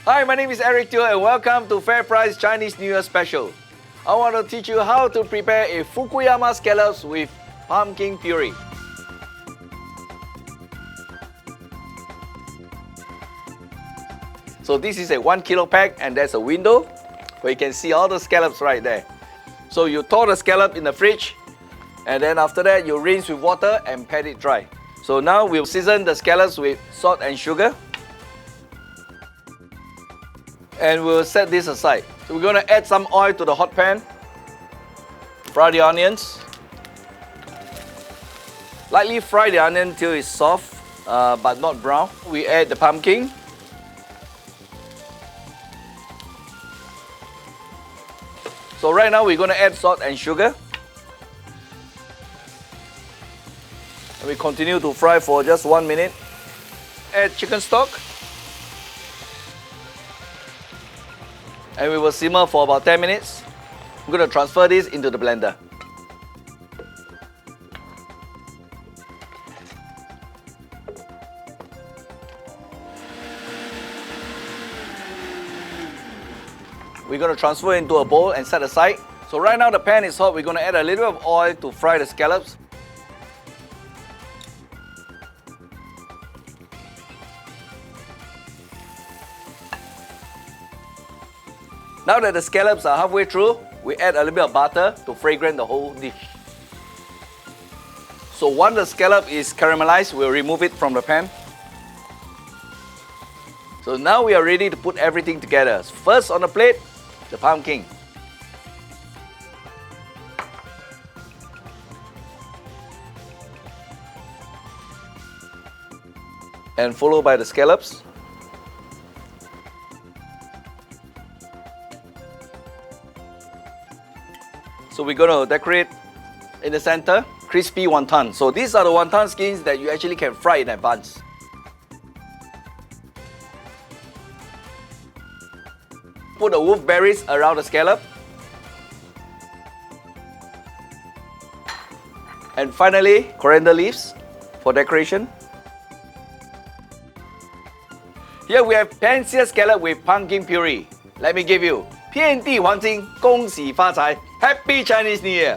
Hi, my name is Eric Teo and welcome to Fair Price Chinese New Year Special. I want to teach you how to prepare a FUKUYAMA scallops with pumpkin puree. So this is a 1 kilo pack and there's a window where you can see all the scallops right there. So you thaw the scallop in the fridge and then after that you rinse with water and pat it dry. So now we'll season the scallops with salt and sugar. And we'll set this aside. So we're going to add some oil to the hot pan. Fry the onions. Lightly fry the onion till it's soft but not brown. We add the pumpkin. So right now we're going to add salt and sugar. And we continue to fry for just 1 minute. Add chicken stock. And we will simmer for about 10 minutes. I'm going to transfer this into the blender. We're going to transfer into a bowl and set aside. So right now the pan is hot. We're going to add a little bit of oil to fry the scallops. Now that the scallops are halfway through, we add a little bit of butter to fragrance the whole dish. So once the scallop is caramelized, we'll remove it from the pan. So now we are ready to put everything together. First on the plate, the pumpkin. And followed by the scallops. So we're going to decorate in the center, crispy wonton. So these are the wonton skins that you actually can fry in advance. Put the wolfberries around the scallop. And finally, coriander leaves for decoration. Here we have pan-seared scallop with pumpkin puree. Let me give you 遍地黄金，恭喜发财 Happy Chinese New Year!